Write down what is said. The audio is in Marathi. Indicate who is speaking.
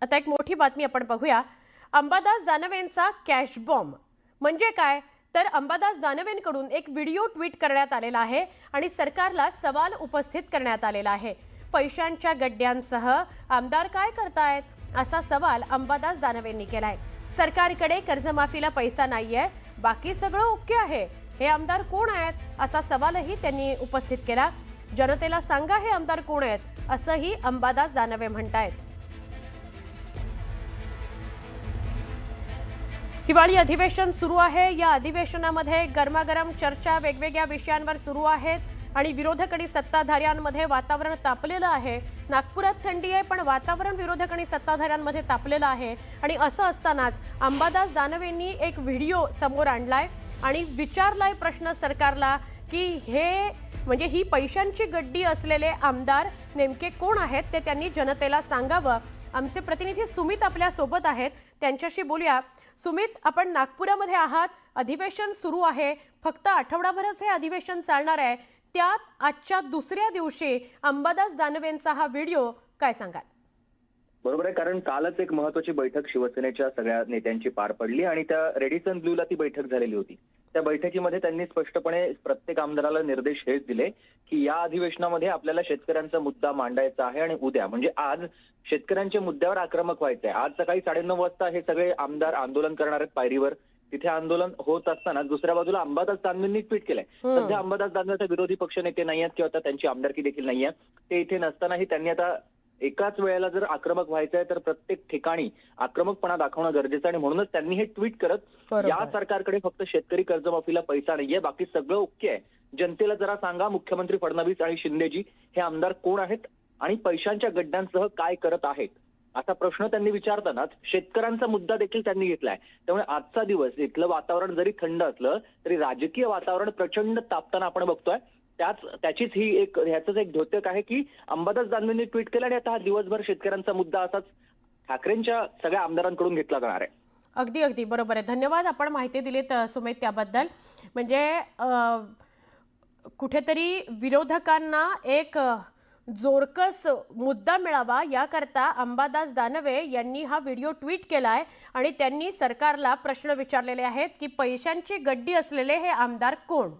Speaker 1: आता एक मोठी बातमी आपण बघूया। अंबादास दानवेंचा कॅश बॉम्ब म्हणजे काय तर अंबादास दानवेंकडून एक व्हिडिओ ट्विट करण्यात आलेला आहे आणि सरकारला सवाल उपस्थित करण्यात आलेला आहे। पैशांच्या गड्ड्यांसह आमदार काय करतायत असा सवाल अंबादास दानवेंनी केलाय। सरकारकडे कर्जमाफीला पैसा नाहीये, बाकी सगळं ओके आहे, हे आमदार कोण आहेत असा सवालही त्यांनी उपस्थित केला। जनतेला सांगा हे आमदार कोण आहेत असंही अंबादास दानवे म्हणतायत। हिवाळी अधिवेशन सुरू आहे। या अधिवेशनामध्ये गरमागरम चर्चा वेगवेगळ्या विषयांवर सुरू आहेत आणि विरोधक आणि सत्ताधाऱ्यांमध्ये वातावरण तापलेलं आहे। नागपुरात थंडी आहे पण वातावरण विरोधक आणि सत्ताधाऱ्यांमध्ये तापलेलं आहे आणि असं असतानाच अंबादास दानवेंनी एक व्हिडिओ समोर आणलाय आणि विचारलाय प्रश्न सरकारला की हे म्हणजे ही पैशांची गड्डी असलेले आमदार नेमके कोण आहेत ते त्यांनी जनतेला सांगावं। आमचे प्रतिनिधी सुमित आपल्या सोबत आहेत, त्यांच्याशी बोलूया। सुमित, आपण नागपुरामध्ये आहात, अधिवेशन सुरू आहे, फक्त आठवडाभरच हे अधिवेशन चालणार आहे, त्यात आजच्या दुसऱ्या दिवशी अंबादास दानवेंचा हा व्हिडिओ, काय सांगाल?
Speaker 2: बरोबर आहे, कारण कालच एक महत्त्वाची बैठक शिवसेनेच्या सगळ्या नेत्यांची पार पडली आणि त्या रेडिसन ब्लूला ती बैठक झालेली होती। त्या बैठकीमध्ये त्यांनी स्पष्टपणे प्रत्येक आमदाराला निर्देश हेच दिले की या अधिवेशनामध्ये आपल्याला शेतकऱ्यांचा मुद्दा मांडायचा आहे आणि उद्या म्हणजे आज शेतकऱ्यांच्या मुद्द्यावर आक्रमक व्हायचं आहे। आज सकाळी 9:30 वाजता हे सगळे आमदार आंदोलन करणार आहेत पायरीवर। तिथे आंदोलन होत असताना दुसऱ्या बाजूला अंबादास दानवेंनी ट्विट केलंय। सध्या अंबादास दानवे विरोधी पक्ष नेते नाही आहेत किंवा आता त्यांची आमदारकी देखील नाहीये। ते इथे नसतानाही त्यांनी आता एकाच वेळेला जर आक्रमक व्हायचं आहे तर प्रत्येक ठिकाणी आक्रमकपणा दाखवणं गरजेचं आहे आणि म्हणूनच त्यांनी हे ट्विट करत या सरकारकडे फक्त शेतकरी कर्जमाफीला पैसा नाहीये, बाकी सगळं ओके आहे, जनतेला जरा सांगा मुख्यमंत्री फडणवीस आणि शिंदेजी हे आमदार कोण आहेत आणि पैशांच्या गड्ड्यांसह काय करत आहेत असा प्रश्न त्यांनी विचारतानाच शेतकऱ्यांचा मुद्दा देखील त्यांनी घेतलाय। त्यामुळे आजचा दिवस इथलं वातावरण जरी थंड असलं तरी राजकीय वातावरण प्रचंड तापताना आपण बघतोय। त्याचीच ही ह्याचंच एक द्योतक आहे की अंबादास दानवेंनी ट्विट केलं आणि आता हा दिवसभर शेतकऱ्यांचा मुद्दा असाच ठाकरेंच्या सगळ्या आमदारांकडून घेतला जाणार आहे।
Speaker 1: अगदी अगदी बरोबर आहे, धन्यवाद आपण माहिती दिलीत सुमित त्याबद्दल। म्हणजे कुठेतरी विरोधकांना एक जोरकस मुद्दा मिळावा याकरता अंबादास दानवे यांनी हा व्हिडिओ ट्विट केलाय आणि त्यांनी सरकारला प्रश्न विचारलेले आहेत की पैशांची गड्डी असलेले हे आमदार कोण।